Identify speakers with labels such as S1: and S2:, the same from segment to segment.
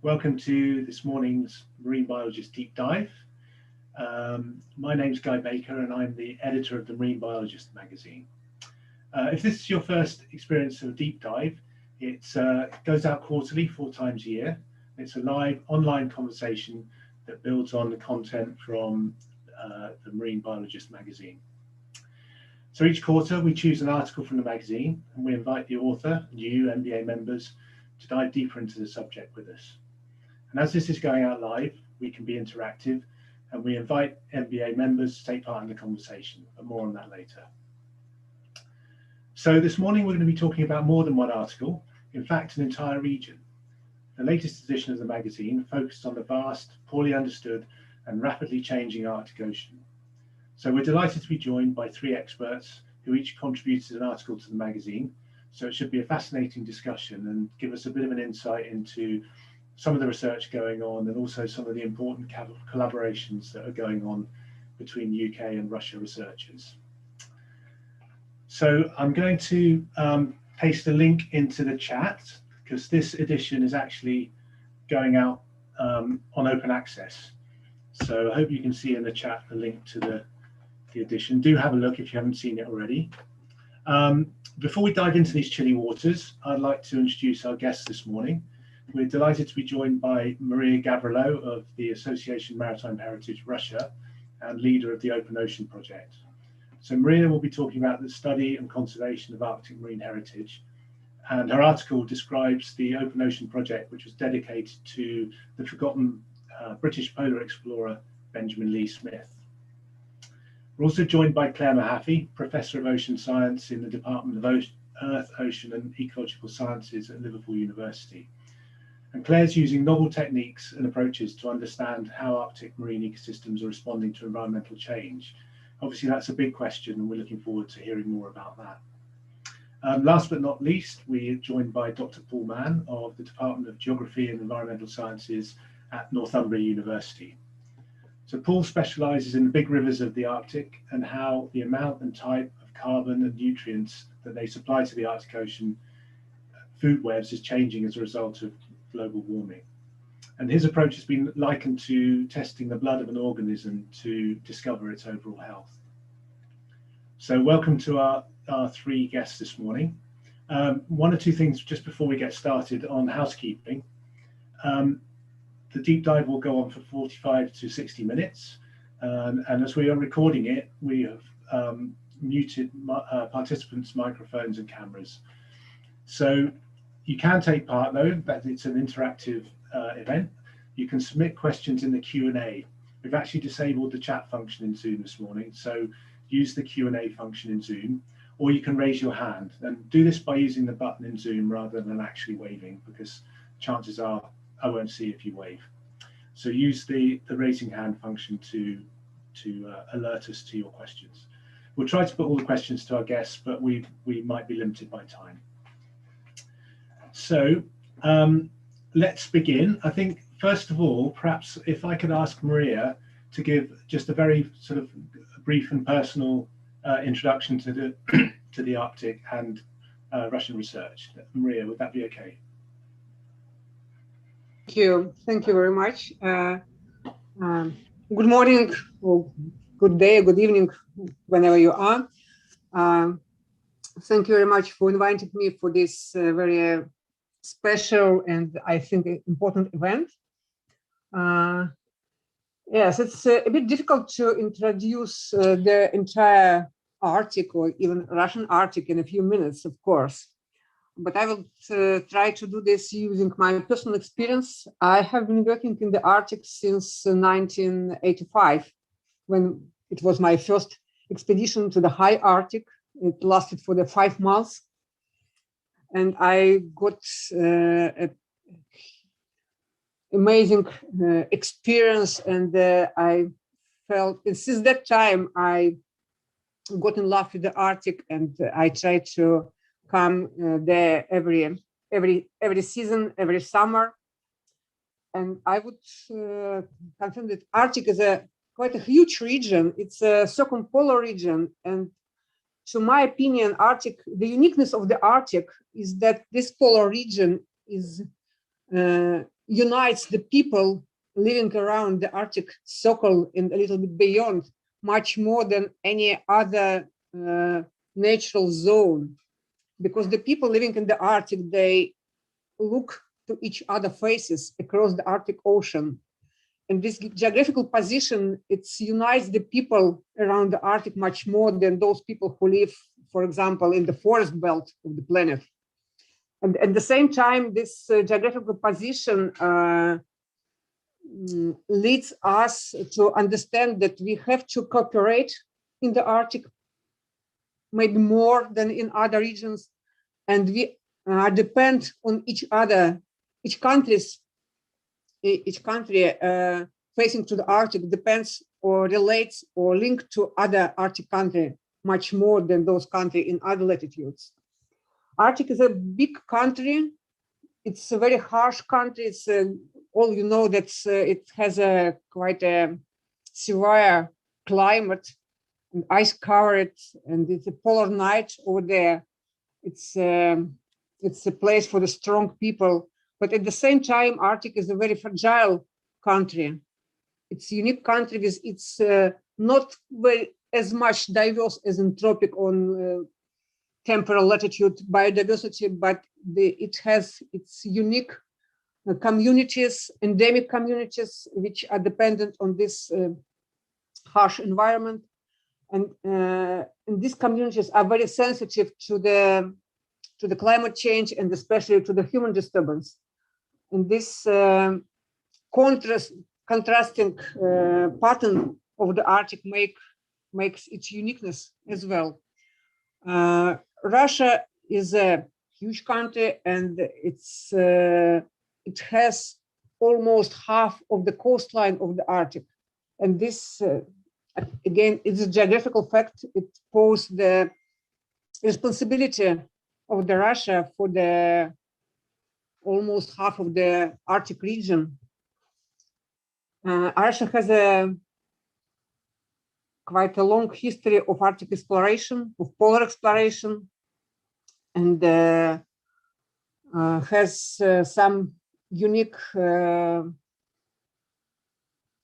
S1: Welcome to this morning's Marine Biologist Deep Dive. My name's Guy Baker and I'm the editor of the Marine Biologist magazine. If this is your first experience of a deep dive, it goes out quarterly, 4 times a year. It's a live online conversation that builds on the content from the Marine Biologist magazine. So each quarter we choose an article from the magazine and we invite the author and you MBA members to dive deeper into the subject with us. And as this is going out live, we can be interactive and we invite MBA members to take part in the conversation, but more on that later. So this morning we're going to be talking about more than one article, in fact an entire region. The latest edition of the magazine focused on the vast, poorly understood and rapidly changing Arctic Ocean. So we're delighted to be joined by 3 experts who each contributed an article to the magazine. So it should be a fascinating discussion and give us a bit of an insight into some of the research going on and also some of the important collaborations that are going on between UK and Russia researchers. So I'm going to paste a link into the chat because this edition is actually going out on open access. So I hope you can see in the chat the link to the edition. Do have a look if you haven't seen it already. Before we dive into these chilly waters, I'd like to introduce our guests this morning. We're delighted to be joined by Maria Gavrilo of the Association Maritime Heritage Russia and leader of the Open Ocean Project. So Maria will be talking about the study and conservation of Arctic marine heritage, and her article describes the Open Ocean Project, which was dedicated to the forgotten British polar explorer Benjamin Lee Smith. We're also joined by Claire Mahaffey, Professor of Ocean Science in the Department of Earth, Ocean and Ecological Sciences at Liverpool University. And Claire's using novel techniques and approaches to understand how Arctic marine ecosystems are responding to environmental change. Obviously, that's a big question, and we're looking forward to hearing more about that. Last but not least, we are joined by Dr. Paul Mann of the Department of Geography and Environmental Sciences at Northumbria University. So Paul specialises in the big rivers of the Arctic and how the amount and type of carbon and nutrients that they supply to the Arctic Ocean food webs is changing as a result of global warming. And his approach has been likened to testing the blood of an organism to discover its overall health. So welcome to our 3 guests this morning. 1 or 2 things just before we get started on housekeeping. The deep dive will go on for 45 to 60 minutes. And as we are recording it, we have muted participants' microphones and cameras. So you can take part though, that it's an interactive event. You can submit questions in the Q&A. We've actually disabled the chat function in Zoom this morning, so use the Q&A function in Zoom, or you can raise your hand. And do this by using the button in Zoom rather than actually waving, because chances are I won't see if you wave. So use the raising hand function to alert us to your questions. We'll try to put all the questions to our guests, but we might be limited by time. So let's begin. I think first of all, perhaps if I could ask Maria to give just a very sort of brief and personal introduction to the Arctic and Russian research. Maria, would that be okay?
S2: Thank you very much. Good morning, or good day, good evening, whenever you are. Thank you very much for inviting me for this very special and I think important event. Yes, it's a bit difficult to introduce the entire Arctic or even Russian Arctic in a few minutes, of course. But I will try to do this using my personal experience. I have been working in the Arctic since 1985, when it was my first expedition to the high Arctic. It lasted for the 5 months. And I got an amazing experience. And I felt, and since that time, I got in love with the Arctic, and I tried to come there every season, every summer. And I would confirm that Arctic is quite a huge region. It's a circumpolar region. And to my opinion, Arctic, the uniqueness of the Arctic is that this polar region is unites the people living around the Arctic Circle and a little bit beyond, much more than any other natural zone. Because the people living in the Arctic, they look to each other faces across the Arctic Ocean. And this geographical position, it unites the people around the Arctic much more than those people who live, for example, in the forest belt of the planet. And at the same time, this geographical position leads us to understand that we have to cooperate in the Arctic, maybe more than in other regions, and we depend on each other. Each country facing to the Arctic depends or relates or linked to other Arctic country much more than those countries in other latitudes. Arctic is a big country. It's a very harsh country. It's all you know that it has a quite a severe climate and ice covered, and it's a polar night over there. It's a place for the strong people, but at the same time, Arctic is a very fragile country. It's a unique country with it's not very as much diverse as in tropic on temporal latitude biodiversity, but it has its unique communities, endemic communities, which are dependent on this harsh environment. And these communities are very sensitive to the climate change and especially to the human disturbance. And this contrasting pattern of the Arctic makes its uniqueness as well. Russia is a huge country, and it has almost half of the coastline of the Arctic. And this, again, it's a geographical fact. It poses the responsibility of the Russia for the almost half of the Arctic region. Russia has quite a long history of Arctic exploration, of polar exploration, and has some unique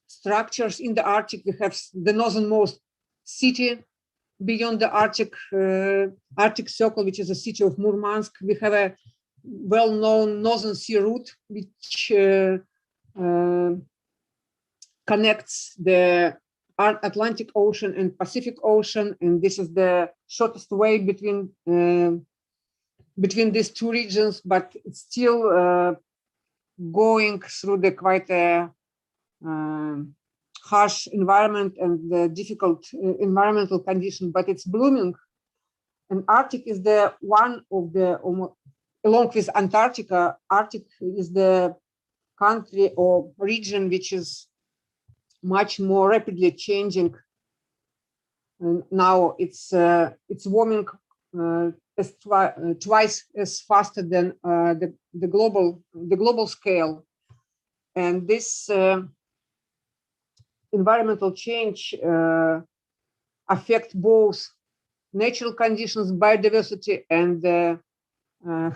S2: structures in the Arctic. We have the northernmost city beyond the Arctic Circle, which is the city of Murmansk. We have a well-known Northern Sea route, which connects the Atlantic Ocean and Pacific Ocean, and this is the shortest way between these two regions, but it's still going through the quite a harsh environment and the difficult environmental condition, but it's blooming. And Arctic is the one of the, along with Antarctica, Arctic is the country or region which is much more rapidly changing. And now it's warming twice as faster than the global scale. And this environmental change affect both natural conditions, biodiversity, and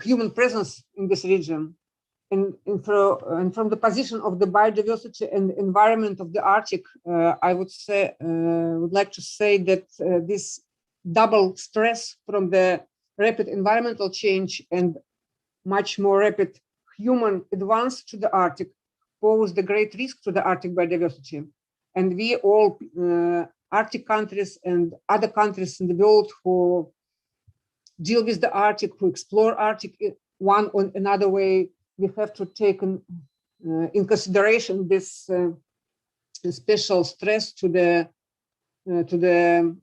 S2: human presence in this region. And from the position of the biodiversity and environment of the Arctic, I would like to say that this double stress from the rapid environmental change and much more rapid human advance to the Arctic pose the great risk to the Arctic biodiversity. And we all, Arctic countries and other countries in the world who deal with the Arctic, who explore Arctic one or another way, we have to take in consideration this special stress to the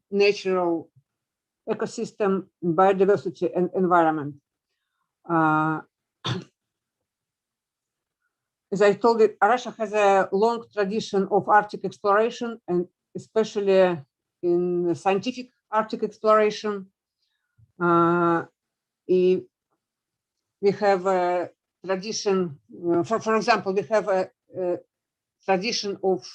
S2: natural ecosystem, biodiversity, and environment. As I told you, Russia has a long tradition of Arctic exploration, and especially in scientific Arctic exploration. We have a tradition, for example, we have a tradition of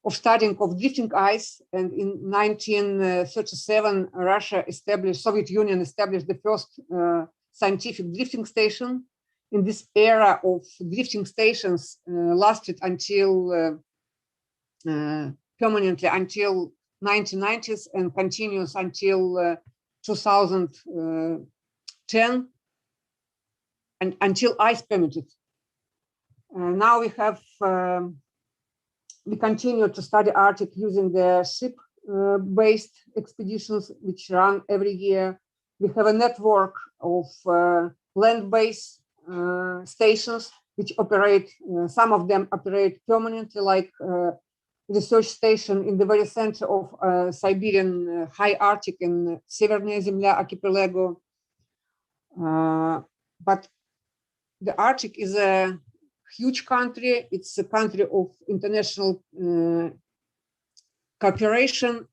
S2: studying of drifting ice, and in 1937, Soviet Union established the first scientific drifting station in this era of drifting stations lasted until permanently until 1990s and continues until 2010 and until ice permitted. Now we have we continue to study Arctic using the ship-based expeditions which run every year. We have a network of land-based stations which operate. Some of them operate permanently, like research station in the very center of Siberian high Arctic in Severная Земля archipelago. But the Arctic is a huge country. It's a country of international cooperation,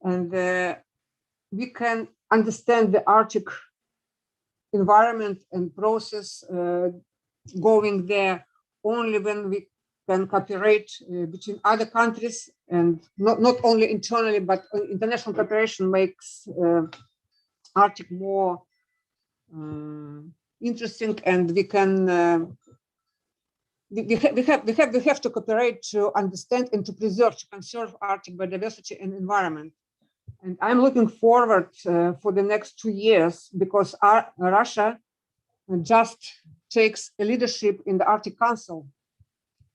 S2: and we can understand the Arctic environment and process going there only when we can cooperate between other countries, and not only internally, but international cooperation makes Arctic more interesting, and we can we have to cooperate to understand and to preserve, to conserve Arctic biodiversity and environment. And I'm looking forward for the next 2 years, because Russia just takes a leadership in the Arctic Council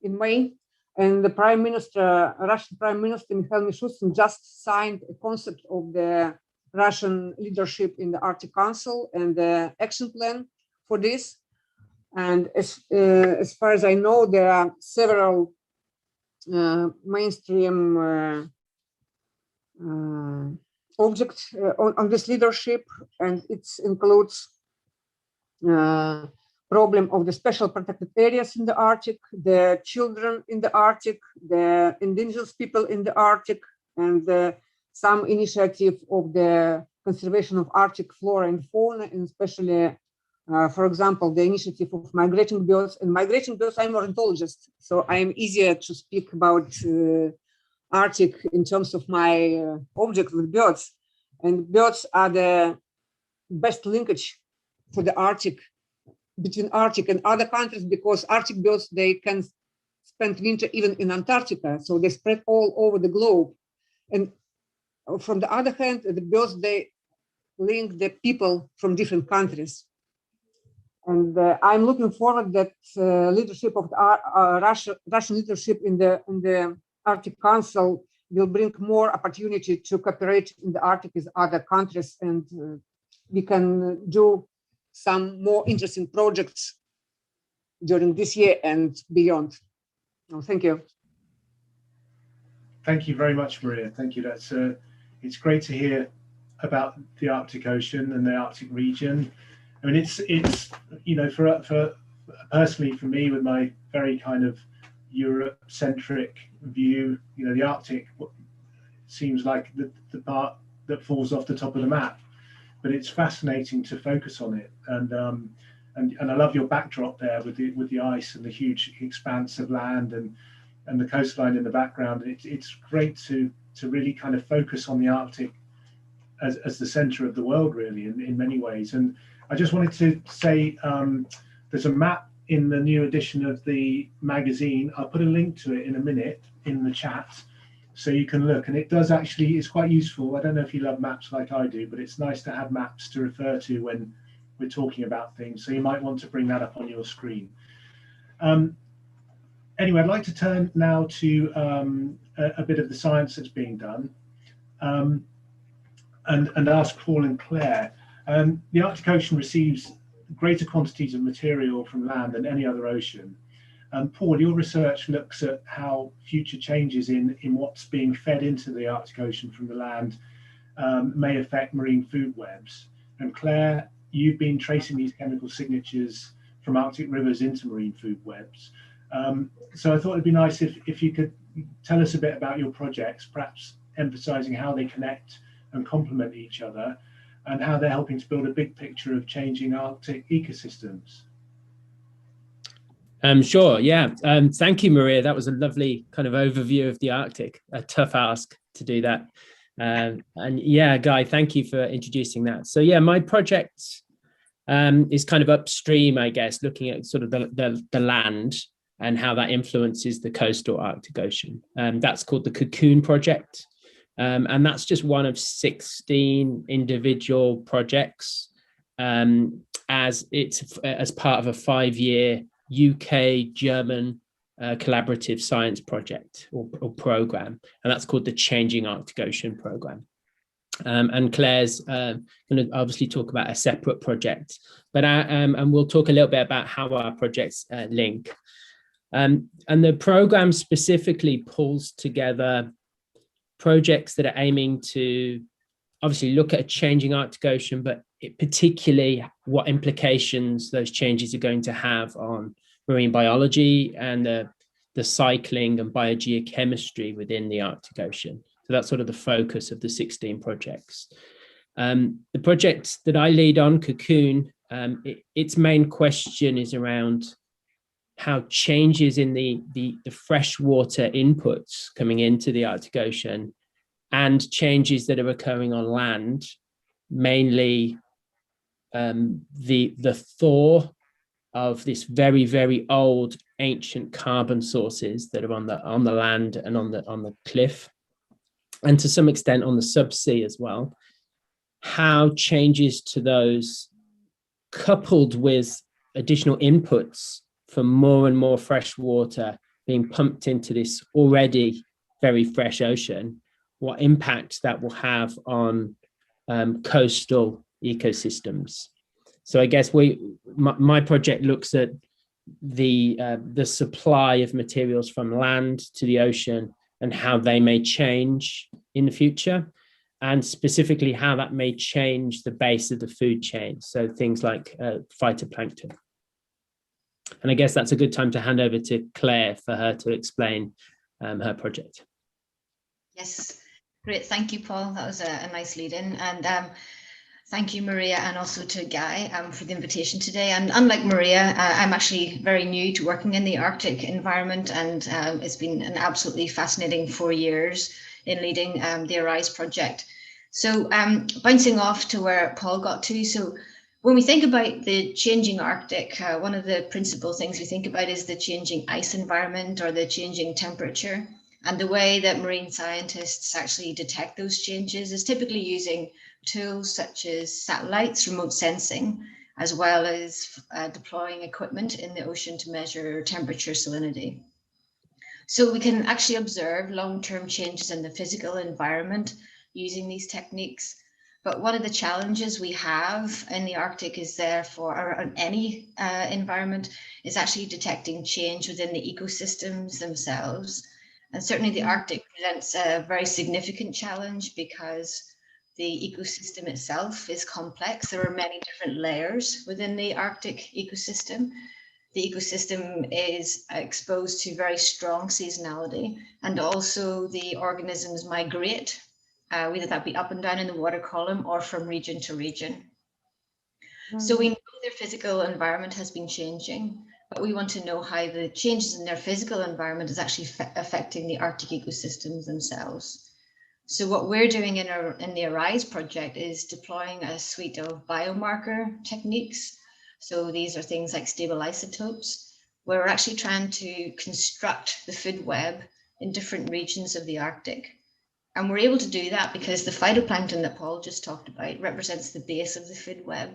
S2: in May, and the Russian Prime Minister Mikhail Mishustin just signed a concept of the Russian leadership in the Arctic Council and the action plan for this. And as far as I know, there are several mainstream objects on this leadership, and it includes problem of the special protected areas in the Arctic, the children in the Arctic, the indigenous people in the Arctic, and some initiative of the conservation of Arctic flora and fauna, and especially, for example, the initiative of migrating birds. And migrating birds, I'm an ornithologist, so I'm easier to speak about Arctic in terms of my object with birds. And birds are the best linkage for the Arctic, between Arctic and other countries, because Arctic birds, they can spend winter even in Antarctica, so they spread all over the globe. And from the other hand, the birds, they link the people from different countries. And I'm looking forward that leadership of the Russian leadership in the Arctic Council will bring more opportunity to cooperate in the Arctic with other countries, and we can do some more interesting projects during this year and beyond. Oh, thank you.
S1: Thank you very much, Maria. Thank you. That's it's great to hear about the Arctic Ocean and the Arctic region. I mean, it's you know, for personally for me, with my very kind of Europe-centric view, you know, the Arctic seems like the part that falls off the top of the map. But it's fascinating to focus on it, and I love your backdrop there with the ice and the huge expanse of land and the coastline in the background. It's great to really kind of focus on the Arctic as the center of the world, really, in many ways. And I just wanted to say there's a map in the new edition of the magazine. I'll put a link to it in a minute in the chat, so you can look, and it does actually, it's quite useful. I don't know if you love maps like I do, but it's nice to have maps to refer to when we're talking about things. So you might want to bring that up on your screen. Anyway, I'd like to turn now to a bit of the science that's being done, and ask Paul and Claire. The Arctic Ocean receives greater quantities of material from land than any other ocean. Paul, your research looks at how future changes in what's being fed into the Arctic Ocean from the land may affect marine food webs. And Claire, you've been tracing these chemical signatures from Arctic rivers into marine food webs. So I thought it'd be nice if you could tell us a bit about your projects, perhaps emphasizing how they connect and complement each other, and how they're helping to build a big picture of changing Arctic ecosystems.
S3: Sure, yeah. Thank you, Maria. That was a lovely kind of overview of the Arctic. A tough ask to do that. And yeah, Guy, thank you for introducing that. So yeah, my project is kind of upstream, I guess, looking at sort of the land and how that influences the coastal Arctic Ocean. That's called the Cocoon Project. And that's just one of 16 individual projects as part of a 5-year UK-German collaborative science project or program. And that's called the Changing Arctic Ocean Program. And Claire's going to obviously talk about a separate project, but and we'll talk a little bit about how our projects link. And the program specifically pulls together projects that are aiming to obviously look at a changing Arctic Ocean, but particularly what implications those changes are going to have on marine biology and the cycling and biogeochemistry within the Arctic Ocean. So that's sort of the focus of the 16 projects. The project that I lead on, Cocoon, its main question is around how changes in the freshwater inputs coming into the Arctic Ocean and changes that are occurring on land, mainly the thaw of this very, very old ancient carbon sources that are on the land and on the cliff, and to some extent on the subsea as well, how changes to those coupled with additional inputs for more and more fresh water being pumped into this already very fresh ocean, what impact that will have on coastal ecosystems. So I guess my project looks at the supply of materials from land to the ocean and how they may change in the future, and specifically how that may change the base of the food chain. So things like phytoplankton. And I guess that's a good time to hand over to Claire for her to explain her project.
S4: Yes, great. Thank you, Paul. That was a nice lead in. And thank you, Maria, and also to Guy for the invitation today. And unlike Maria, I'm actually very new to working in the Arctic environment, and it's been an absolutely fascinating 4 years in leading the ARISE project. So bouncing off to where Paul got to, so when we think about the changing Arctic, one of the principal things we think about is the changing ice environment or the changing temperature. And the way that marine scientists actually detect those changes is typically using tools such as satellites, remote sensing, as well as deploying equipment in the ocean to measure temperature salinity. So we can actually observe long-term changes in the physical environment using these techniques. But one of the challenges we have in the Arctic is therefore, or in any environment, is actually detecting change within the ecosystems themselves. And certainly the Arctic presents a very significant challenge because the ecosystem itself is complex. There are many different layers within the Arctic ecosystem. The ecosystem is exposed to very strong seasonality, and also the organisms migrate, whether that be up and down in the water column or from region to region. So we know their physical environment has been changing, but we want to know how the changes in their physical environment is actually affecting the Arctic ecosystems themselves. So what we're doing in the ARISE project is deploying a suite of biomarker techniques. So these are things like stable isotopes, where we're actually trying to construct the food web in different regions of the Arctic. And we're able to do that because the phytoplankton that Paul just talked about represents the base of the food web.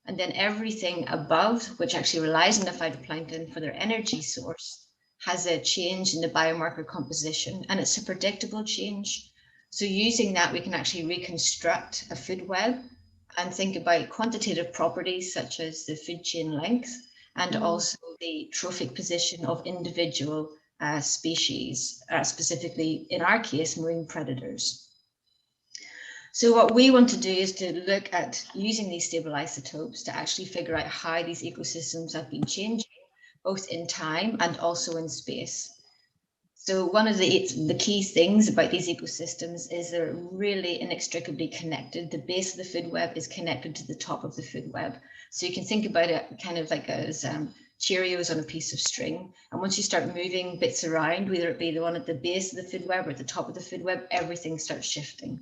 S4: And then everything above, which actually relies on the phytoplankton for their energy source, has a change in the biomarker composition, and it's a predictable change. So using that, we can actually reconstruct a food web and think about quantitative properties such as the food chain length and also the trophic position of individual species, specifically in our case, marine predators. So what we want to do is to look at using these stable isotopes to actually figure out how these ecosystems have been changing, both in time and also in space. So one of the key things about these ecosystems is they're really inextricably connected. The base of the food web is connected to the top of the food web. So you can think about it kind of like as Cheerios on a piece of string. And once you start moving bits around, whether it be the one at the base of the food web or at the top of the food web, everything starts shifting.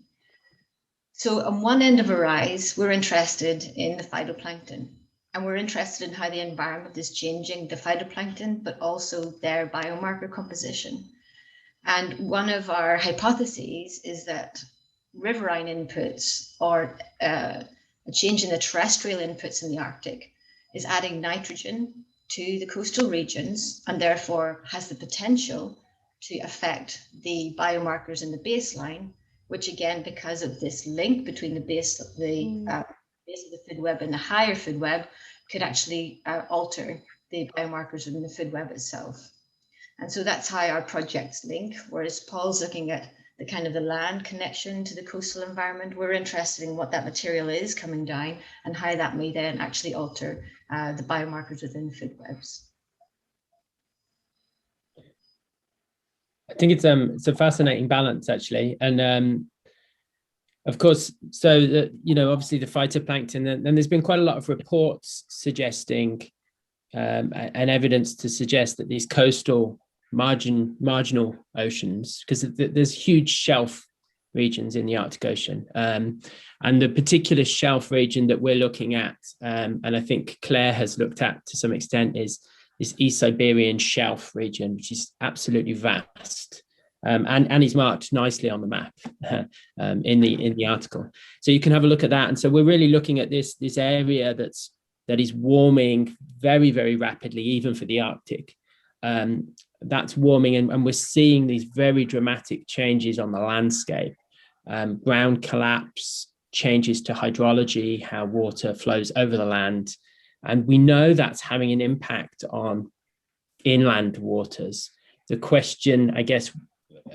S4: So on one end of ARISE, we're interested in the phytoplankton. And we're interested in how the environment is changing the phytoplankton, but also their biomarker composition. And one of our hypotheses is that riverine inputs, or a change in the terrestrial inputs in the Arctic, is adding nitrogen to the coastal regions, and therefore has the potential to affect the biomarkers in the baseline, which again, because of this link between the base of the food web and the higher food web, could actually alter the biomarkers in the food web itself. And so that's how our projects link. Whereas Paul's looking at the kind of the land connection to the coastal environment, we're interested in what that material is coming down and how that may then actually alter the biomarkers within food webs.
S3: I think it's a fascinating balance, actually. And of course, so that, you know, obviously the phytoplankton, and there's been quite a lot of reports suggesting and evidence to suggest that these coastal marginal oceans, because there's huge shelf regions in the Arctic Ocean, and the particular shelf region that we're looking at, and I think Claire has looked at to some extent, is this East Siberian shelf region, which is absolutely vast, and is marked nicely on the map in the article. So you can have a look at that. And so we're really looking at this area that is warming very, very rapidly, even for the Arctic. That's warming, and we're seeing these very dramatic changes on the landscape. Ground collapse, changes to hydrology, how water flows over the land. And we know that's having an impact on inland waters. The question, I guess,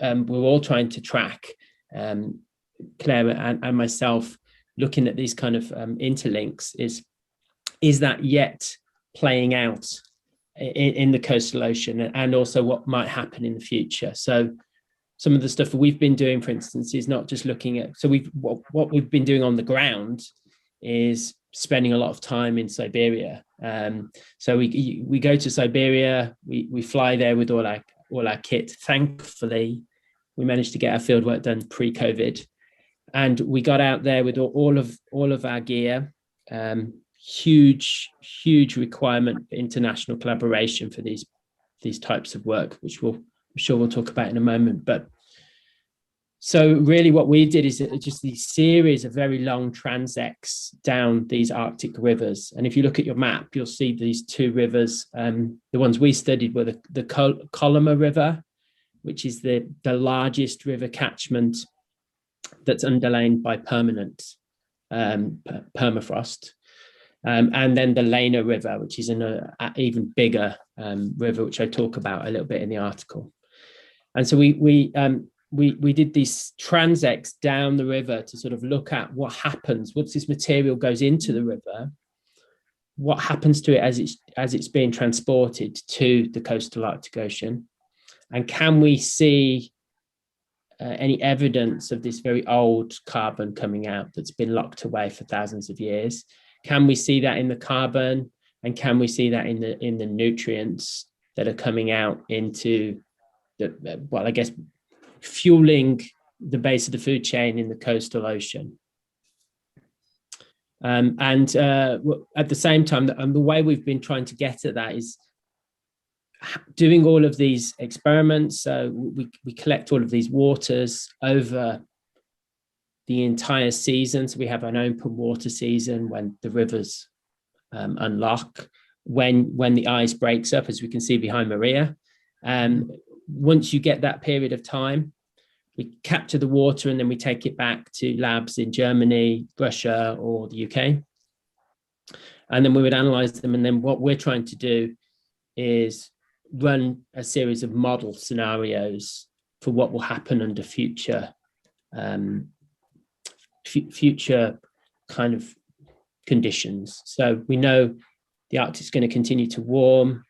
S3: we're all trying to track, Claire and myself, looking at these kind of interlinks, is that yet playing out in the coastal ocean, and also what might happen in the future. So some of the stuff that we've been doing, for instance, is not just looking at, so what we've been doing on the ground is spending a lot of time in Siberia. So we go to Siberia, we fly there with all our kit. Thankfully, we managed to get our field work done pre-COVID, and we got out there with all of our gear. Huge requirement for international collaboration for these types of work, which I'm sure we'll talk about in a moment. But so really what we did is just these series of very long transects down these Arctic rivers. And if you look at your map, you'll see these two rivers. The ones we studied were the Kolyma River, which is the largest river catchment that's underlain by permanent permafrost. And then the Lena River, which is an even bigger river, which I talk about a little bit in the article. And so we did these transects down the river to sort of look at what happens once this material goes into the river, what happens to it as it's being transported to the coastal Arctic Ocean, and can we see any evidence of this very old carbon coming out that's been locked away for thousands of years? Can we see that in the carbon, and can we see that in the nutrients that are coming out into the, well, I guess, fueling the base of the food chain in the coastal ocean? And at the same time, the way we've been trying to get at that is doing all of these experiments. So we collect all of these waters over the entire season. So we have an open water season when the rivers unlock, when the ice breaks up, as we can see behind Maria. Once you get that period of time, we capture the water and then we take it back to labs in Germany, Russia, or the UK. And then we would analyze them. And then what we're trying to do is run a series of model scenarios for what will happen under future kind of conditions. So we know the Arctic is going to continue to warm.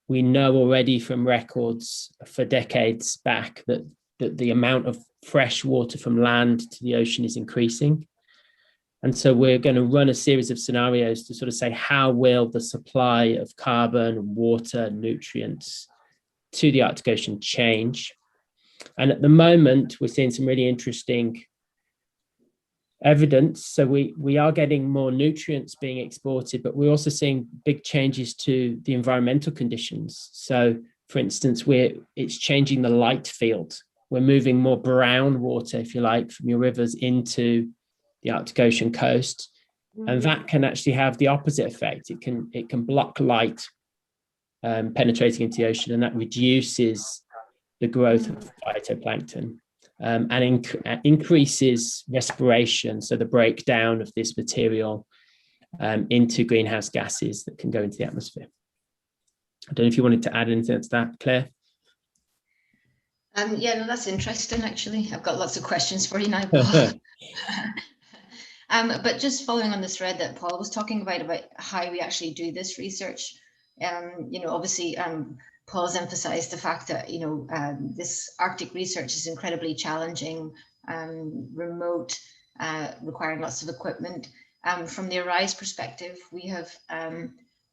S3: We know already from records for decades back that the amount of fresh water from land to the ocean is increasing. And so we're going to run a series of scenarios to sort of say, how will the supply of carbon, water, nutrients to the Arctic Ocean change? And at the moment, we're seeing some really interesting evidence. So we are getting more nutrients being exported, but we're also seeing big changes to the environmental conditions. So for instance, it's changing the light field. We're moving more brown water, if you like, from your rivers into the Arctic Ocean coast. And that can actually have the opposite effect. It can block light penetrating into the ocean, and that reduces the growth of phytoplankton and increases respiration, so the breakdown of this material into greenhouse gases that can go into the atmosphere. I don't know if you wanted to add anything to that, Claire.
S4: Yeah, no, that's interesting, actually. I've got lots of questions for you now, Paul. But just following on the thread that Paul was talking about how we actually do this research, obviously Paul's emphasized the fact that, this Arctic research is incredibly challenging, remote, requiring lots of equipment. From the ARISE perspective, we have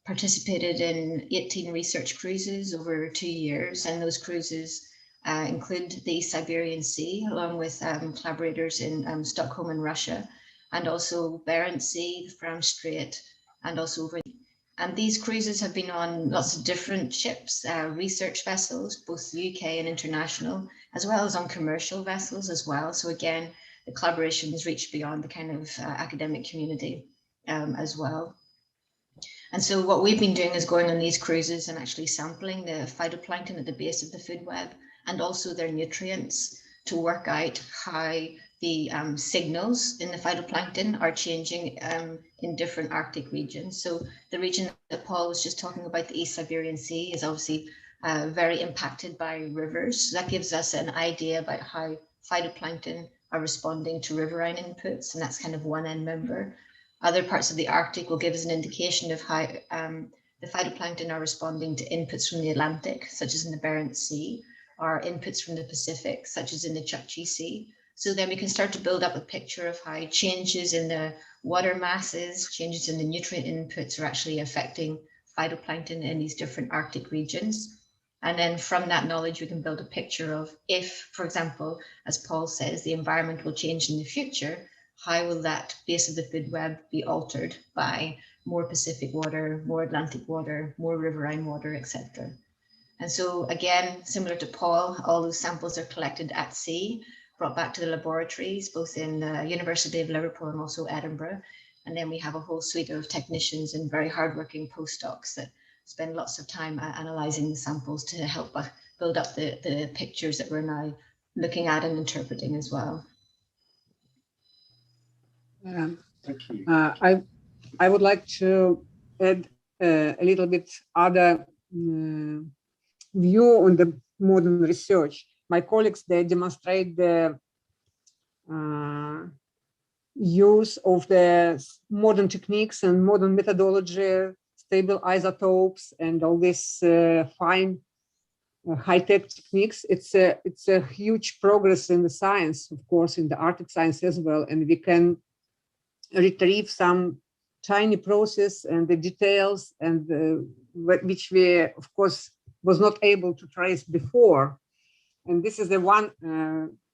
S4: participated in 18 research cruises over 2 years, and those cruises include the Siberian Sea, along with collaborators in Stockholm in Russia, and also Barents Sea, the Fram Strait, and also over. And these cruises have been on lots of different ships, research vessels, both UK and international, as well as on commercial vessels as well. So again, the collaboration has reached beyond the kind of academic community as well. And so what we've been doing is going on these cruises and actually sampling the phytoplankton at the base of the food web and also their nutrients to work out how the signals in the phytoplankton are changing in different Arctic regions. So the region that Paul was just talking about, the East Siberian Sea, is obviously very impacted by rivers. So that gives us an idea about how phytoplankton are responding to riverine inputs, and that's kind of one end member. Other parts of the Arctic will give us an indication of how the phytoplankton are responding to inputs from the Atlantic, such as in the Barents Sea, or inputs from the Pacific, such as in the Chukchi Sea. So then we can start to build up a picture of how changes in the water masses, changes in the nutrient inputs are actually affecting phytoplankton in these different Arctic regions. And then from that knowledge, we can build a picture of if, for example, as Paul says, the environment will change in the future, how will that base of the food web be altered by more Pacific water, more Atlantic water, more riverine water, etc. And so again, similar to Paul, all those samples are collected at sea, brought back to the laboratories, both in the University of Liverpool and also Edinburgh. And then we have a whole suite of technicians and very hardworking postdocs that spend lots of time analysing the samples to help build up the pictures that we're now looking at and interpreting as well.
S1: Thank you.
S2: I would like to add a little bit other view on the modern research. My colleagues, they demonstrate the use of the modern techniques and modern methodology, stable isotopes, and all these fine high-tech techniques. It's a huge progress in the science, of course, in the Arctic science as well, and we can retrieve some tiny process and the details and which we, of course, was not able to trace before. And this is the one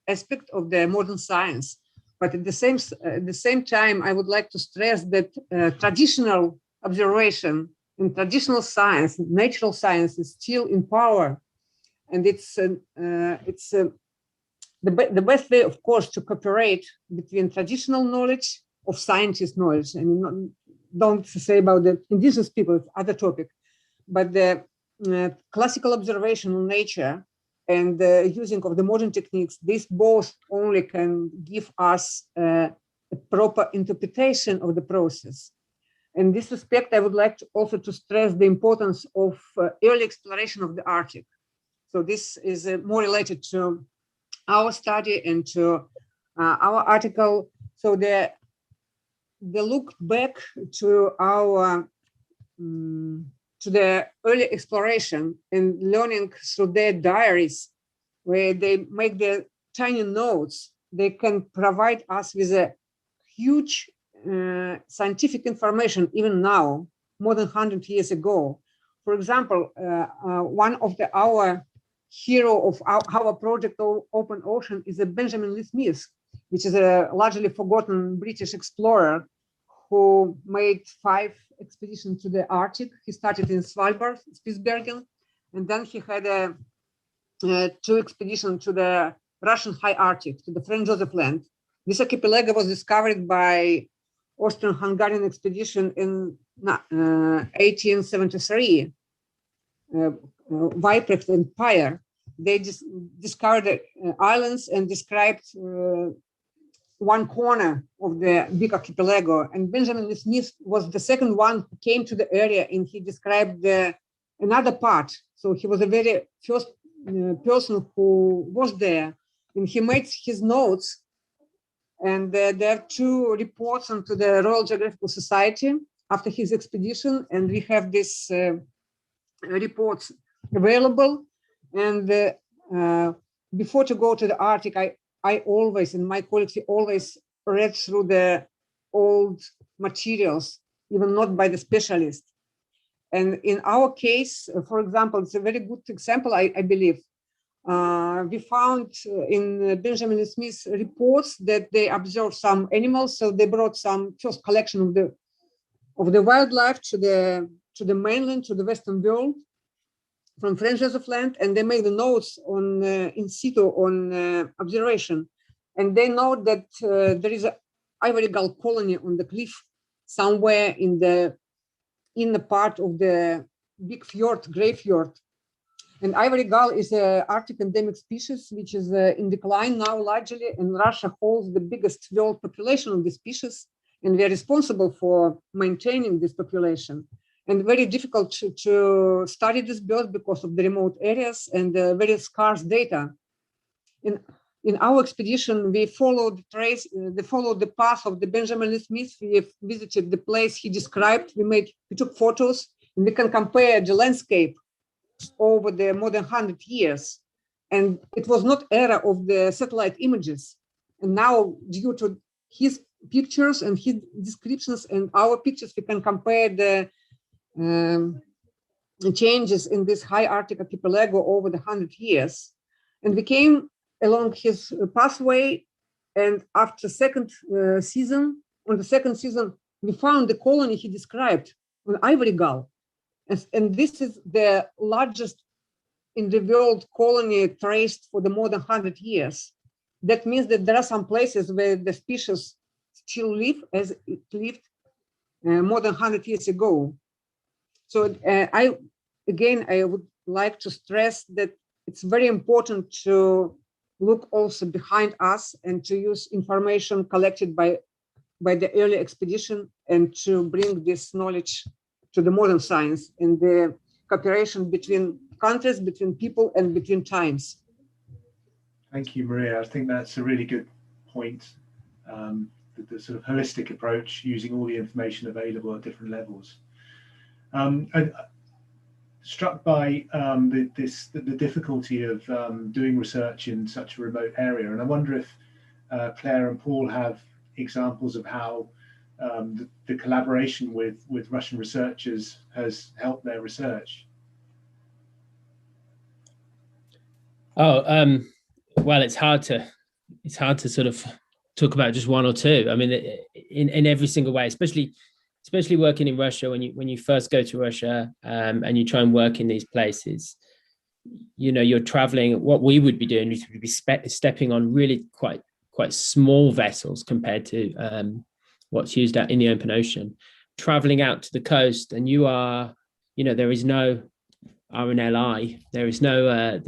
S2: aspect of the modern science. But at the same time, I would like to stress that traditional observation in traditional science, natural science, is still in power, and it's the best way, of course, to cooperate between traditional knowledge of scientist knowledge. I mean, don't say about the indigenous people; it's other topic, but the classical observation on nature and the using of the modern techniques, this both only can give us a proper interpretation of the process. In this respect, I would like also to stress the importance of early exploration of the Arctic. So this is more related to our study and to our article. So the look back to our to the early exploration and learning through their diaries, where they make their tiny notes, they can provide us with a huge scientific information even now, more than 100 years ago. For example, one of our hero of our project Open Ocean is Benjamin Lee Smith. which is a largely forgotten British explorer who made 5 expeditions to the Arctic. He started in Svalbard, Spitsbergen, and then he had 2 expeditions to the Russian High Arctic, to the Franz Josef Land. This archipelago was discovered by Austrian-Hungarian expedition in 1873. Weyprecht and Peyer, they discovered islands and described one corner of the big archipelago. And Benjamin Smith was the second one who came to the area, and he described another part. So he was the very first person who was there, and he made his notes. And there are 2 reports onto the Royal Geographical Society after his expedition, and we have these reports available. And before to go to the Arctic, I always, and my colleagues always read through the old materials, even not by the specialist. And in our case, for example, it's a very good example, I believe. We found in Benjamin Smith's reports that they observed some animals, so they brought some first collection of the wildlife to the mainland, to the Western world, from Franz Josef Land, and they made the notes on in situ on observation, and they know that there is an ivory gull colony on the cliff somewhere in the part of the big fjord, Grey Fjord. And ivory gull is an Arctic endemic species, which is in decline now largely, and Russia holds the biggest world population of this species, and we are responsible for maintaining this population. And very difficult to study this bird because of the remote areas and very scarce data. In our expedition, we followed the path of the Benjamin Smith. We visited the place he described. We took photos, and we can compare the landscape over the more than 100 years. And it was not era of the satellite images. And now, due to his pictures and his descriptions and our pictures, we can compare the changes in this high Arctic archipelago over the 100 years. And we came along his pathway, and after on the second season, we found the colony he described on ivory gull. And this is the largest in the world colony traced for the more than 100 years. That means that there are some places where the species still live as it lived more than 100 years ago. So I would like to stress that it's very important to look also behind us and to use information collected by the early expedition and to bring this knowledge to the modern science and the cooperation between countries, between people, and between times.
S1: Thank you, Maria. I think that's a really good point. The sort of holistic approach, using all the information available at different levels. I'm struck by the difficulty of doing research in such a remote area, and I wonder if Claire and Paul have examples of how the collaboration with Russian researchers has helped their research.
S3: Well, it's hard to sort of talk about just one or two. I mean, in every single way, especially working in Russia, when you first go to Russia and you try and work in these places, you're traveling. What we would be doing is we'd be stepping on really quite small vessels compared to what's used out in the open ocean, traveling out to the coast, and there is no RNLI, there is no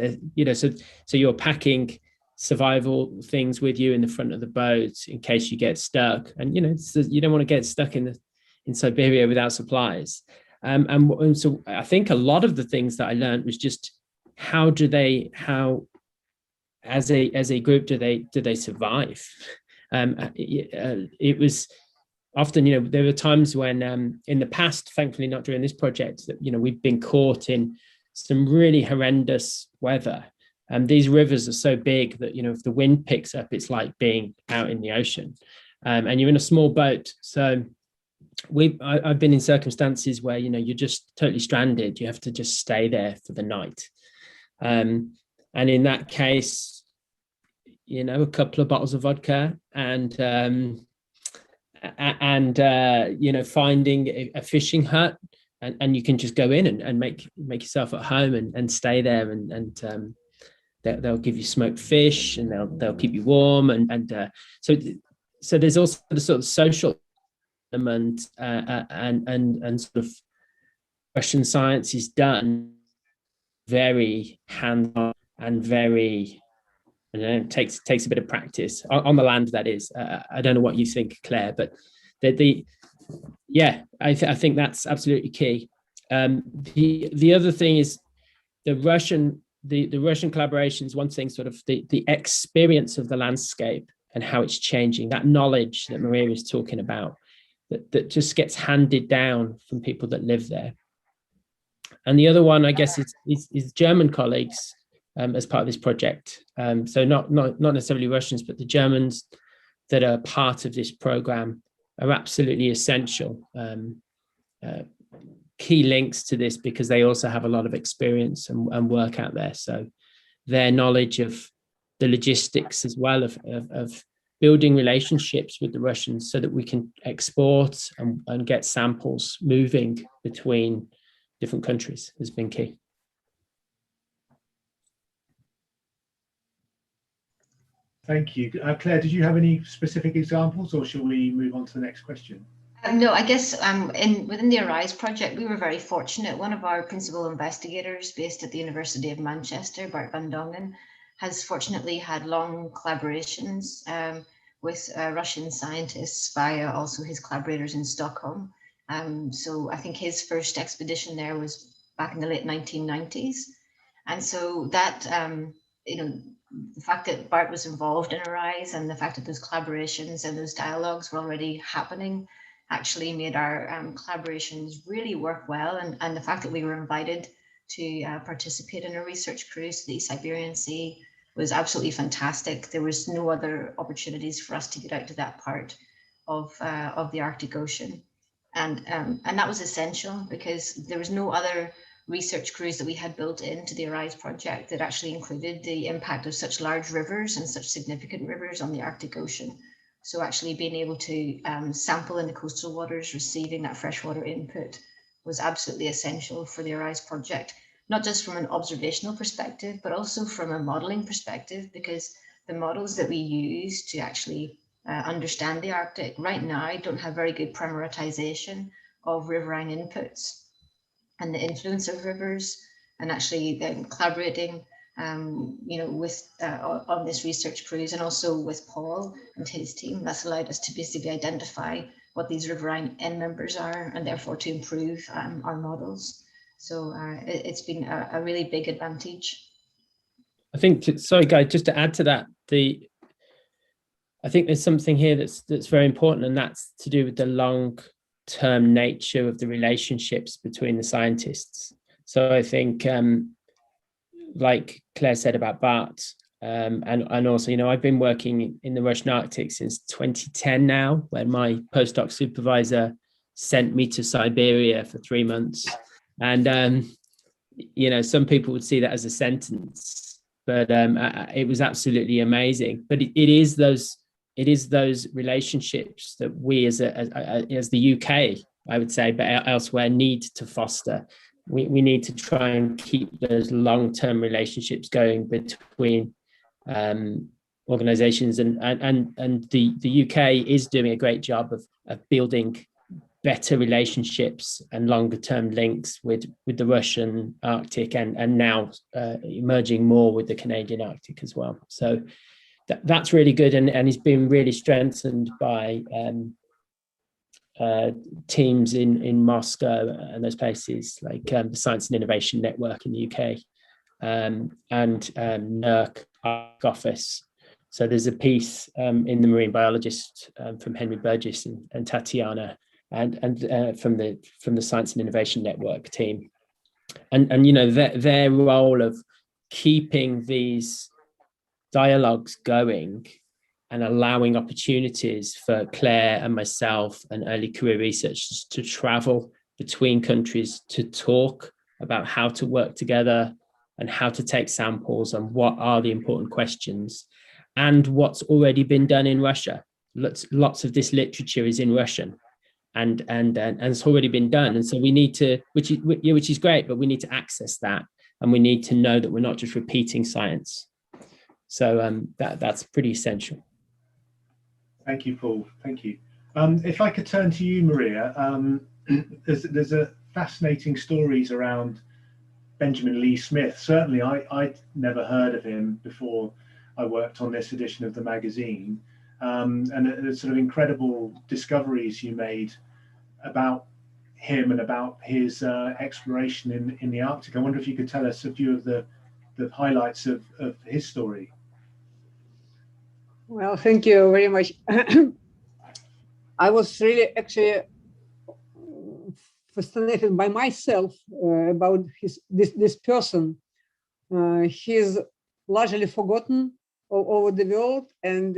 S3: so you're packing survival things with you in the front of the boat in case you get stuck, and you don't want to get stuck in Siberia without supplies. And so I think a lot of the things that I learned was just how as a group do they survive. It was often, there were times when in the past, thankfully not during this project, that we've been caught in some really horrendous weather. And these rivers are so big that if the wind picks up, it's like being out in the ocean, and you're in a small boat. So I've been in circumstances where you're just totally stranded. You have to just stay there for the night, and in that case, a couple of bottles of vodka and finding a fishing hut, and you can just go in and make yourself at home and stay there, and they'll give you smoked fish, and they'll keep you warm, and so there's also the sort of social element, and sort of Russian science is done very hands-on and very, takes a bit of practice on the land, that is. I don't know what you think, Claire, but I think that's absolutely key. The other thing is the Russian collaborations. One thing, sort of the experience of the landscape and how it's changing, that knowledge that Maria was talking about, that just gets handed down from people that live there. And the other one, I guess, is German colleagues as part of this project. So not necessarily Russians, but the Germans that are part of this program are absolutely essential. Key links to this, because they also have a lot of experience and work out there. So their knowledge of the logistics as well of building relationships with the Russians so that we can export and get samples moving between different countries has been key.
S1: Thank you. Claire, did you have any specific examples, or shall we move on to the next question?
S4: No, I guess within the ARISE project, we were very fortunate. One of our principal investigators based at the University of Manchester, Bart van Dongen, has fortunately had long collaborations with Russian scientists via also his collaborators in Stockholm. So I think his first expedition there was back in the late 1990s. And so that, the fact that Bart was involved in ARISE and the fact that those collaborations and those dialogues were already happening actually made our collaborations really work well. And the fact that we were invited to participate in a research cruise to the East Siberian Sea was absolutely fantastic. There was no other opportunities for us to get out to that part of the Arctic Ocean. And that was essential, because there was no other research cruise that we had built into the ARISE project that actually included the impact of such large rivers and such significant rivers on the Arctic Ocean. So actually being able to sample in the coastal waters, receiving that freshwater input, was absolutely essential for the ARISE project, not just from an observational perspective, but also from a modeling perspective, because the models that we use to actually understand the Arctic right now don't have very good parameterization of riverine inputs and the influence of rivers, and actually then collaborating with on this research cruise, and also with Paul and his team, that's allowed us to basically identify what these riverine end members are, and therefore to improve our models. So it's been a really big advantage.
S3: I think, sorry, Guy, just to add to that, I think there's something here that's very important, and that's to do with the long-term nature of the relationships between the scientists. So I think, like Claire said about Bart, and also, I've been working in the Russian Arctic since 2010 now, when my postdoc supervisor sent me to Siberia for 3 months. And, some people would see that as a sentence, but it was absolutely amazing. But it is those relationships that we as the UK, I would say, but elsewhere, need to foster. We need to try and keep those long-term relationships going between organizations, and the UK is doing a great job of building better relationships and longer-term links with the Russian Arctic, and now emerging more with the Canadian Arctic as well. So that's really good, and it's been really strengthened by teams in Moscow and those places, like the Science and Innovation Network in the UK, and NERC office. So there's a piece in the Marine Biologist from Henry Burgess and Tatiana, and from the Science and Innovation Network team, and their role of keeping these dialogues going and allowing opportunities for Claire and myself and early career researchers to travel between countries to talk about how to work together and how to take samples and what are the important questions, and what's already been done in Russia. Lots of this literature is in Russian, and it's already been done. And so we need to, which is great, but we need to access that, and we need to know that we're not just repeating science. So that's pretty essential.
S1: Thank you, Paul. Thank you. If I could turn to you, Maria, there's a fascinating stories around Benjamin Lee Smith. Certainly, I'd never heard of him before I worked on this edition of the magazine, and the sort of incredible discoveries you made about him and about his exploration in the Arctic. I wonder if you could tell us a few of the highlights of his story.
S2: Well, thank you very much. I was really actually fascinated by myself about this person. He's largely forgotten all over the world, and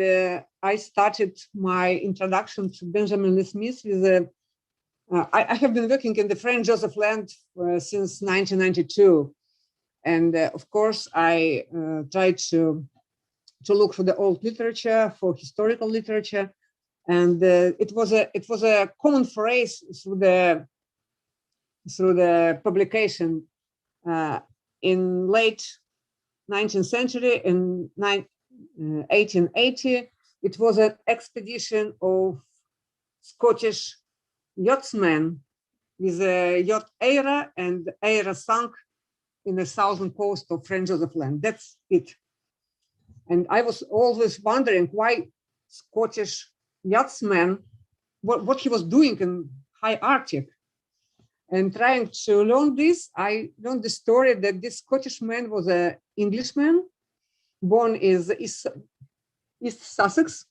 S2: I started my introduction to Benjamin Lee Smith with I have been working in the Franz Joseph Land since 1992, and of course I tried to look for the old literature, for historical literature, and it was a common phrase through the publication in late 19th century. In 1880, it was an expedition of Scottish yachtsmen with a yacht Eire, and Eire sank in the southern coast of Franz Joseph Land. That's it. And I was always wondering why Scottish yachtsman, what he was doing in high Arctic. And trying to learn this, I learned the story that this Scottish man was an Englishman, born in East Sussex,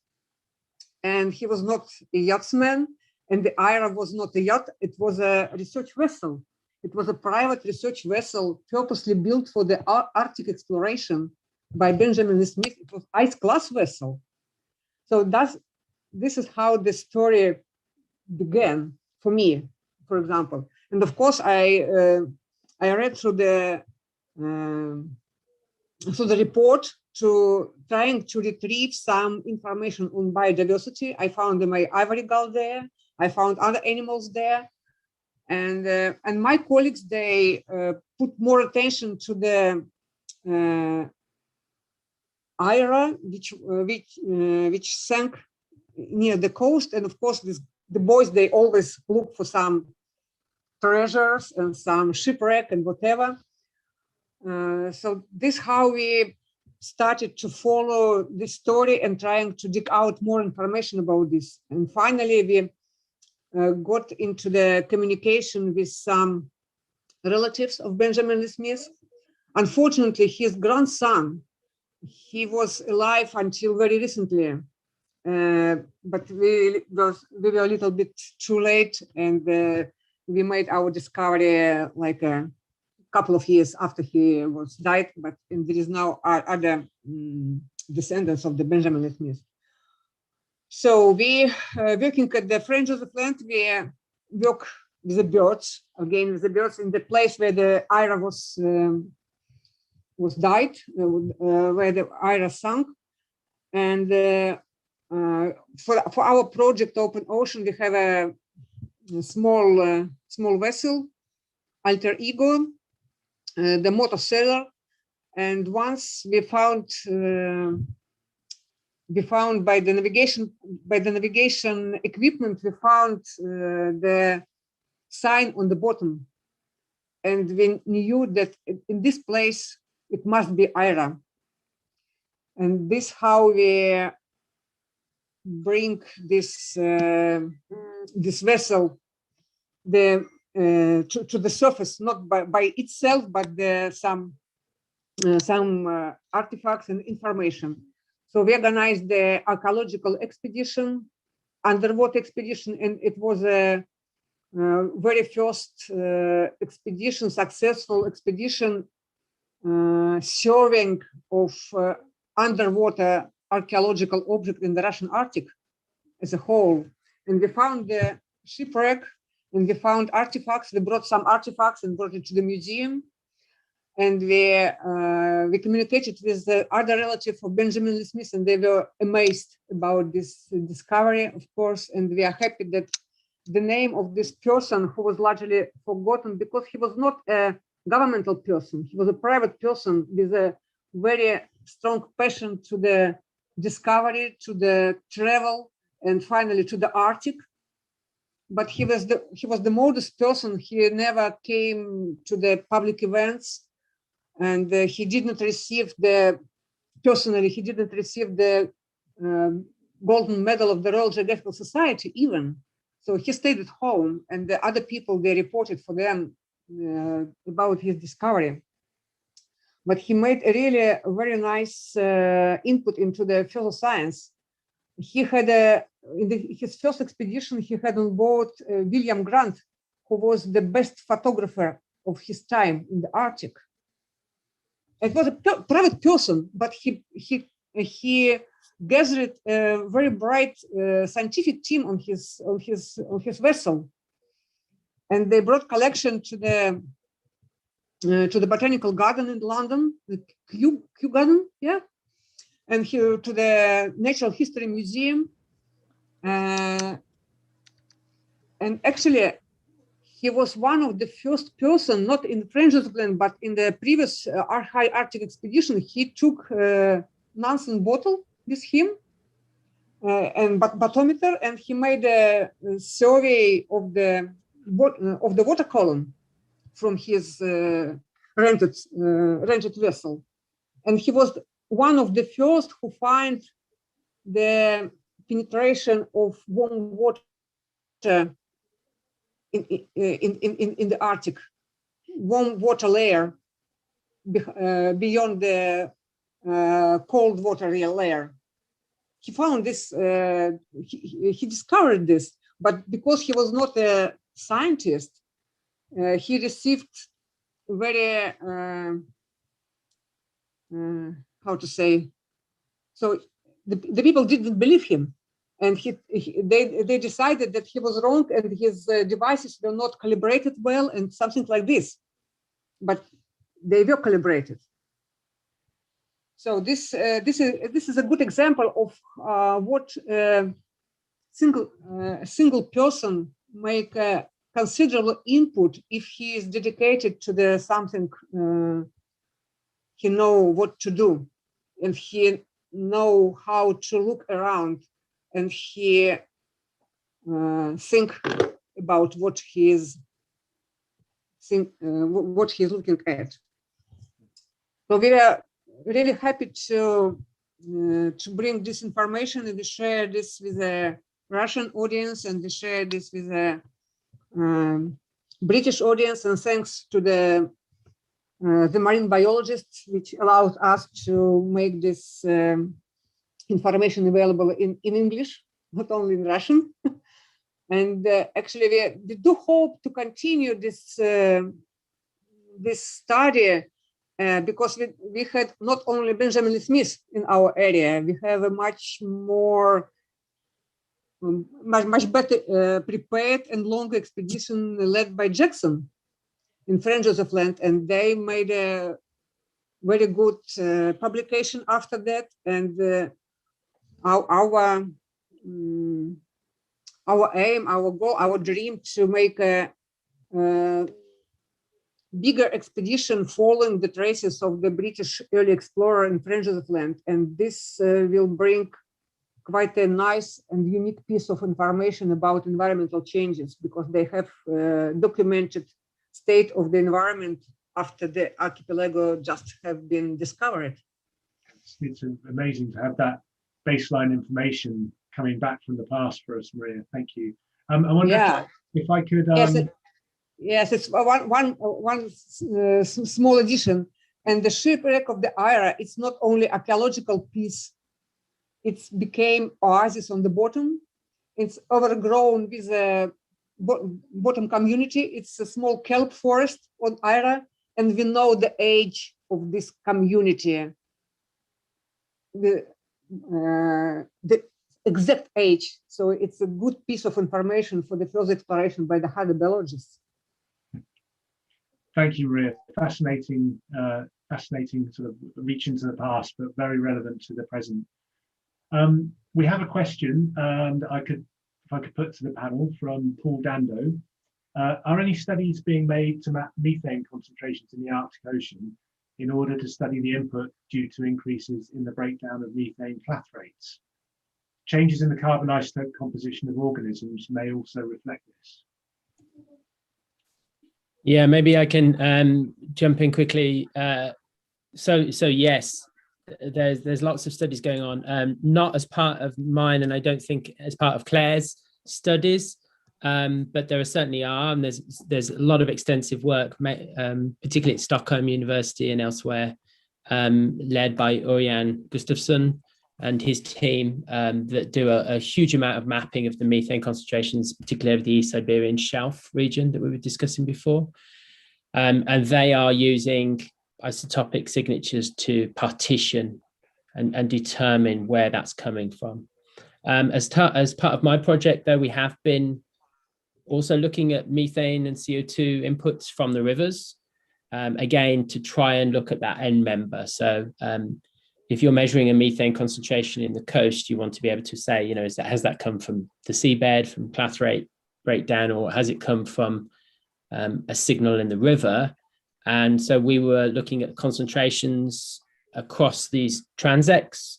S2: and he was not a yachtsman, and the Eire was not a yacht, it was a research vessel. It was a private research vessel purposely built for the Arctic exploration by Benjamin Lee Smith. It was ice class vessel. So this is how the story began for me, for example. And of course, I read through the report to trying to retrieve some information on biodiversity. I found my ivory gull there. I found other animals there, and my colleagues, they put more attention to the Eire, which sank near the coast. And of course, the boys, they always look for some treasures and some shipwreck and whatever. So this how we started to follow this story and trying to dig out more information about this. And finally, we got into the communication with some relatives of Benjamin Lee Smith. Unfortunately, his grandson, he was alive until very recently, but we were a little bit too late, and we made our discovery like a couple of years after he was died. But there is now other descendants of the Benjamin Lee Smith. So we working at the Franz Joseph Land, we work with the birds, again with the birds in the place where the Eire was died, where the Eire sank. And for our project Open Ocean, we have a small vessel, Alter Ego, the motor sailor. And once we found by the navigation equipment, we found the sign on the bottom, and we knew that in this place it must be Eire. And this how we bring this vessel to the surface, not by itself, but some artifacts and information. So we organized the archaeological expedition, underwater expedition, and it was a very first expedition, successful expedition, surveying of underwater archaeological object in the Russian Arctic as a whole. And we found the shipwreck, and we found artifacts. We brought some artifacts and brought it to the museum. and we communicated with the other relative of Benjamin Lee Smith, and they were amazed about this discovery, of course, and we are happy that the name of this person, who was largely forgotten because he was not a governmental person, he was a private person with a very strong passion to the discovery, to the travel, and finally to the Arctic. But he was the modest person. He never came to the public events, and he didn't receive the golden medal of the Royal Geographical Society even. So he stayed at home, and the other people, they reported for them about his discovery. But he made a really very nice input into the further science. He had his first expedition, he had on board William Grant, who was the best photographer of his time in the Arctic. It was a private person, but he gathered a very bright scientific team on his vessel, and they brought collection to the Botanical Garden in London, the Kew Garden, yeah, and here to the Natural History Museum, and actually he was one of the first person, not in France's plan, but in the previous high Arctic expedition. He took Nansen bottle with him and bathymeter, and he made a survey of the water column from his rented vessel, and he was one of the first who find the penetration of warm water in the Arctic, warm water layer beyond the cold water layer. He found this, he discovered this, but because he was not a scientist, he received very, how to say, so the people didn't believe him. And they decided that he was wrong and his devices were not calibrated well and something like this, but they were calibrated. So this is a good example of what single person make a considerable input if he is dedicated to the something. He know what to do, and he know how to look around, and he think about what he is looking at. So we are really happy to bring this information, and we share this with a Russian audience, and we share this with a British audience. And thanks to the marine biologists, which allowed us to make this information available in English, not only in Russian. And actually, we do hope to continue this this study because we had not only Benjamin Lee Smith in our area, we have a much better prepared and longer expedition led by Jackson in French Joseph Land, and they made a very good publication after that. And our aim, our goal, our dream to make a bigger expedition following the traces of the British early explorer in French Joseph Land, and this will bring quite a nice and unique piece of information about environmental changes, because they have documented state of the environment after the archipelago just have been discovered.
S1: It's amazing to have that baseline information coming back from the past for us, Maria. Thank you. I wonder if I could.
S2: Yes, it's one small addition. And the shipwreck of the Ira, it's not only archaeological piece. It became oasis on the bottom. It's overgrown with a bottom community. It's a small kelp forest on Ira, and we know the age of this community, the exact age. So it's a good piece of information for the further exploration by the hydrobiologists.
S1: Thank you, Maria. Fascinating, fascinating sort of reach into the past, but very relevant to the present. We have a question, and if I could put to the panel from Paul Dando. Are any studies being made to map methane concentrations in the Arctic Ocean in order to study the input due to increases in the breakdown of methane clathrates? Changes in the carbon isotope composition of organisms may also reflect this.
S3: Yeah, maybe I can jump in quickly. So yes, there's lots of studies going on, not as part of mine, and I don't think as part of Claire's studies, but there certainly are, and there's a lot of extensive work, particularly at Stockholm University and elsewhere, led by Örjan Gustafsson and his team, that do a huge amount of mapping of the methane concentrations, particularly over the East Siberian Shelf region that we were discussing before. And they are using isotopic signatures to partition and determine where that's coming from. As part of my project, though, we have been also looking at methane and CO2 inputs from the rivers, again, to try and look at that end member. So if you're measuring a methane concentration in the coast, you want to be able to say, you know, has that come from the seabed, from clathrate breakdown, or has it come from a signal in the river? And so we were looking at concentrations across these transects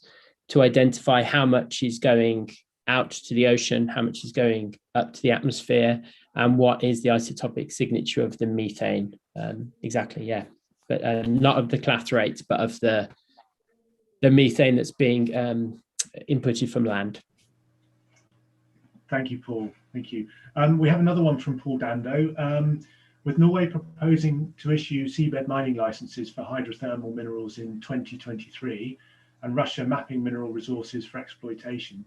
S3: to identify how much is going out to the ocean, how much is going up to the atmosphere, and what is the isotopic signature of the methane. Exactly, yeah. But not of the clathrate, but of the methane that's being inputted from land.
S1: Thank you, Paul. Thank you. We have another one from Paul Dando. With Norway proposing to issue seabed mining licenses for hydrothermal minerals in 2023 and Russia mapping mineral resources for exploitation,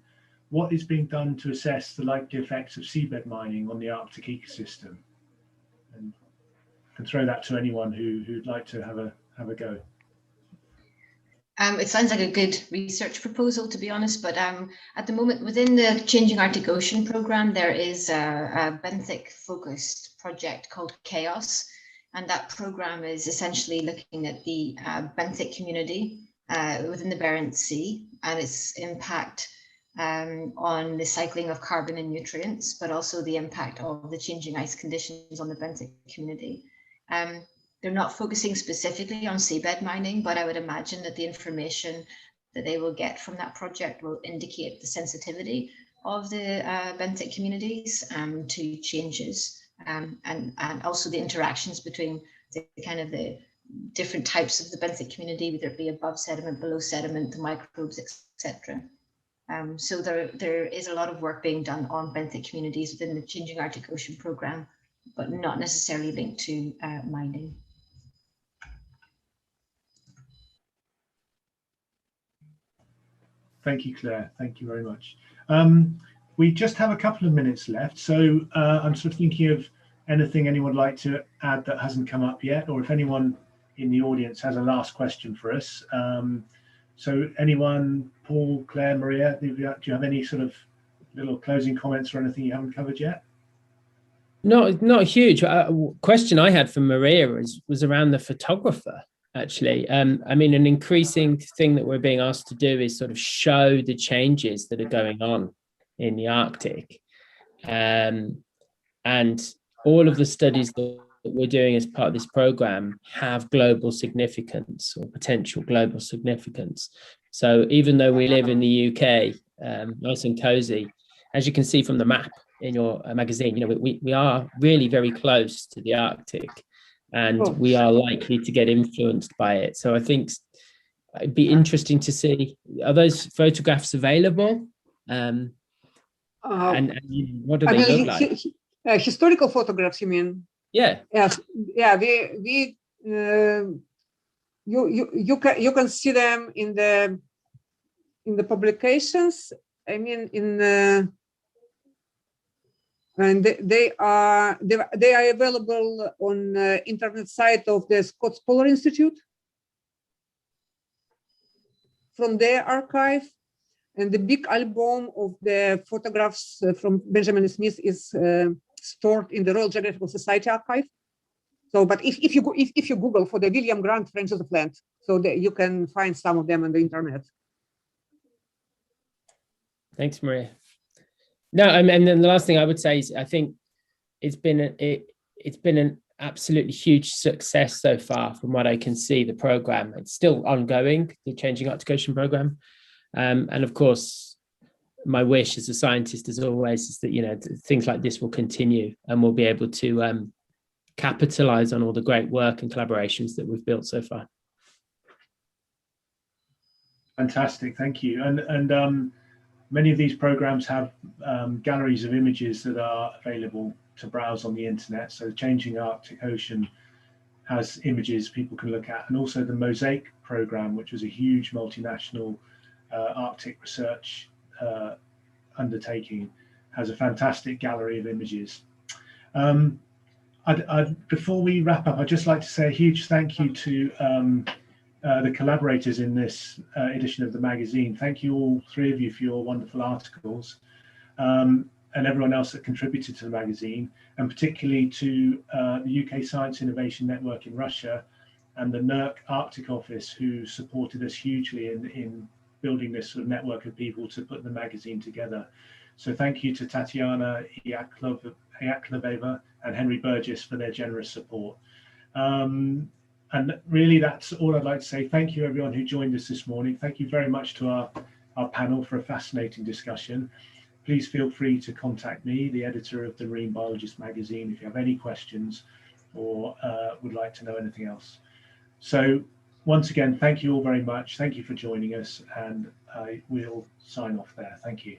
S1: what is being done to assess the likely effects of seabed mining on the Arctic ecosystem? And I can throw that to anyone who'd like to have a go.
S4: It sounds like a good research proposal, to be honest, but at the moment within the Changing Arctic Ocean programme, there is a benthic focused project called CHAOS, and that programme is essentially looking at the benthic community within the Barents Sea and its impact on the cycling of carbon and nutrients, but also the impact of the changing ice conditions on the benthic community. They're not focusing specifically on seabed mining, but I would imagine that the information that they will get from that project will indicate the sensitivity of the benthic communities to changes, and also the interactions between the different types of the benthic community, whether it be above sediment, below sediment, the microbes, etc. So there is a lot of work being done on benthic communities within the Changing Arctic Ocean programme, but not necessarily linked to mining.
S1: Thank you, Claire. Thank you very much. We just have a couple of minutes left, so I'm sort of thinking of anything anyone would like to add that hasn't come up yet, or if anyone in the audience has a last question for us. So anyone, Paul, Claire, Maria, do you have any sort of little closing comments or anything you haven't covered yet?
S3: Not huge. Question I had for Maria was around the photographer, actually. I mean, an increasing thing that we're being asked to do is sort of show the changes that are going on in the Arctic. And all of the studies that we're doing as part of this program have global significance or potential global significance. So even though we live in the UK, nice and cozy, as you can see from the map in your magazine, you know, we are really very close to the Arctic, and we are likely to get influenced by it. So I think it'd be interesting to see, are those photographs available? And what do they look like?
S2: Historical photographs, you mean?
S3: Yeah.
S2: Yes. Yeah. You can see them in the publications. I mean, and they are available on the internet site of the Scots Polar Institute from their archive. And the big album of the photographs from Benjamin Smith is stored in the Royal Geographical Society archive. So, but if you Google for the William Grant Friends of the Plant, so that you can find some of them on the internet.
S3: Thanks, Maria. No, and then the last thing I would say is I think it's been an absolutely huge success so far from what I can see. The program, it's still ongoing, the Changing Arctic Ocean program, and of course, my wish as a scientist, as always, is that things like this will continue and we'll be able to capitalize on all the great work and collaborations that we've built so far.
S1: Fantastic, thank you. And many of these programs have galleries of images that are available to browse on the internet. So Changing Arctic Ocean has images people can look at, and also the Mosaic program, which was a huge multinational Arctic research undertaking, has a fantastic gallery of images. Before we wrap up, I'd just like to say a huge thank you to the collaborators in this edition of the magazine. Thank you all three of you for your wonderful articles, and everyone else that contributed to the magazine, and particularly to the UK Science Innovation Network in Russia and the NERC Arctic office, who supported us hugely in building this sort of network of people to put the magazine together. So thank you to Tatiana Iakloveva and Henry Burgess for their generous support. And really, that's all I'd like to say. Thank you, everyone who joined us this morning. Thank you very much to our panel for a fascinating discussion. Please feel free to contact me, the editor of the Marine Biologist magazine, if you have any questions or would like to know anything else. So once again, thank you all very much. Thank you for joining us, and I will sign off there. Thank you.